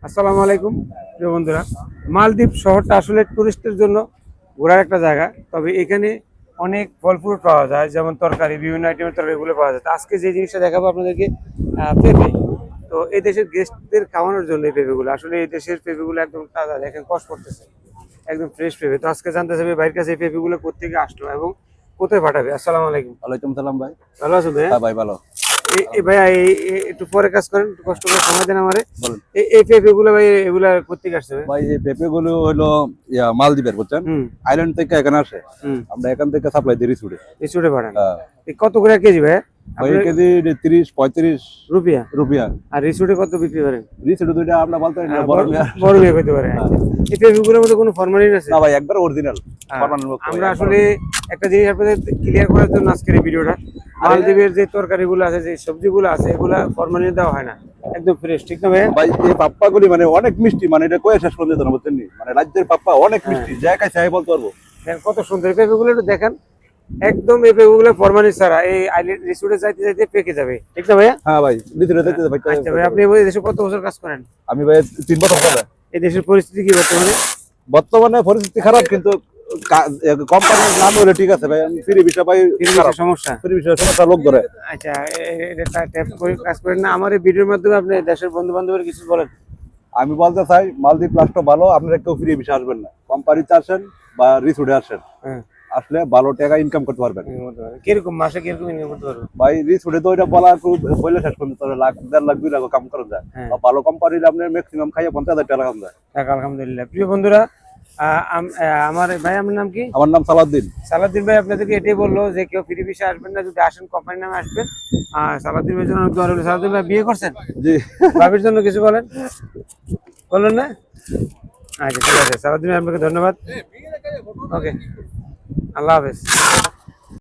আসসালামু আলাইকুম প্রিয় বন্ধুরা। মালদ্বীপ শহরটা আসলে টুরিস্টের জন্য ঘোরার একটা জায়গা। তবে এখানে অনেক ফল ফ্রুট পাওয়া যায়, যেমন তরকারি, বিভিন্ন আইটেমের তরকারিগুলো পাওয়া যায়। তো আজকে যে জিনিসটা দেখাবো আপনাদেরকে, পেঁপে। তো এই দেশের গেস্টদের খাওয়ানোর জন্য এই পেঁপেগুলো, আসলে এই দেশের পেঁপেগুলো একদম তাজা, দেখেন কষ করতেছে, একদম ফ্রেশ পেঁপে। তো আজকে জানতে চাইবে ভাইয়ের কাছে এই পেঁপেগুলো কোথেকে আসলো এবং কোথায় পাঠাবে। আসসালামু আলাইকুম। ওয়ালাইকুম সালাম ভাই। ভালো আছো ভাইয়া? হ্যাঁ ভাই ভালো। ভাইয়া একটু পরে কাজ করেন, একটু কষ্ট করে সময় দেন আমারে। বলেন এই পেঁপেগুলো ভাই, এগুলা কোথেকে আসছে ভাই? ভাই, এই পেঁপে গুলো হলো মালদ্বীপের, বুঝছেন? হুম আইল্যান্ড থেকে এখানে আসে। হুম আমরা এখান থেকে সাপ্লাই দিই রিসুডে। রিসোর্টে পাঠান। হ্যাঁ কত করে কেজি ভাই? ভাই, কেজি 30-35 রুপিয়া। রুপিয়া। আর রিসোর্টে কত বিক্রি করেন? রিসুডে দুইটা আমরা বলতে পারি না, বড় বড় মেয়ে হইতে পারে। হ্যাঁ। এই পেঁপেগুলোর মধ্যে কোনো ফরমালিন আছে? না ভাই, একবার অরিজিনাল। হ্যাঁ। আমরা আসলে একটা জিনিস আপনাদের ক্লিয়ার করার জন্য আজকের এই ভিডিওটা, মালদ্বীপের যে তরকারিগুলো আছে, যে সবজিগুলো আছে, এগুলা ফরমালিন দেওয়া হয় না, একদম ফ্রেশ, ঠিক না ভাই? ভাই এই পাপ্পা গুলি মানে অনেক মিষ্টি, মানে এটা কয়ে শেষ করে দিতে না, বুঝছেন? মানে রাজ্যের পাপ্পা অনেক মিষ্টি, যা খাইছে আমি বলতে পারবো। দেখেন কত সুন্দর এই পেঁপেগুলো, একটু দেখেন, একদম এই পেঁপেগুলো ফরমালিন ছাড়া এই আইল্যান্ড রিসোর্টে যাইতে যাইতে পেকে যাবে, ঠিক না ভাইয়া? হ্যাঁ ভাই, রিসুডে দেখতে ভাই। আচ্ছা ভাই, আপনি এই দেশে কত বছর কাজ করেন? আমি ভাই 3 বছর হবে। এই দেশের পরিস্থিতি কি বর্তমানে? বর্তমানে পরিস্থিতি খারাপ, কিন্তু কোম্পানির নাম হলে ঠিক আছে ভাই। ফ্রি ভিসা ভাই খারাপ, সমস্যা। ফ্রি ভিসা সমস্যা লোক ধরে। আচ্ছা, এটা ট্যাপ করে কাজ করেন না। আমার এই ভিডিওর মাধ্যমে আপনি দেশের বন্ধু বান্ধবের কিছু বলেন। আমি বলতে চাই, মালদ্বীপ রাষ্ট্র ভালো, আপনারা কেউ ফ্রি ভিসা আসবেন না, কোম্পানিতে আসেন বা রিসোর্টে আসেন, হ্যাঁ, আসলে ভালো টাকা ইনকাম করতে পারবেন। কিরকম মাসে কিরকম ইনকাম করতে পারবো? ভাই রিসোর্টে তো এটা বলা বলে শেষ করতে পারে, লাখ 1.5 লাখ 2 লাখ কাম করা যায়। হ্যাঁ। আর ভালো কোম্পানি আপনার ম্যাক্সিমাম খাইয়ে 50,000 টাকা কাম যায়। টাকা আলহামদুলিল্লাহ। প্রিয় বন্ধুরা, আমার ভাই, আমার নাম কি? আমার নাম সালাউদ্দিন। সালাউদ্দিন ভাই আপনাদেরকে এটাই বললো যে কেউ ফ্রি ভিসা আসবেন না, যদি আসেন কোম্পানির নামে আসবেন। আর সালাউদ্দিন ভাইয়ের জন্য অনেক দোয়া রইলো। সালাউদ্দিন ভাই বিয়ে করছেন? জি। ভাবির জন্য কিছু বলেন, বললেন না? আচ্ছা ঠিক আছে সালাউদ্দিন ভাই, আপনাকে ধন্যবাদ। ওকে, আল্লাহ হাফেজ।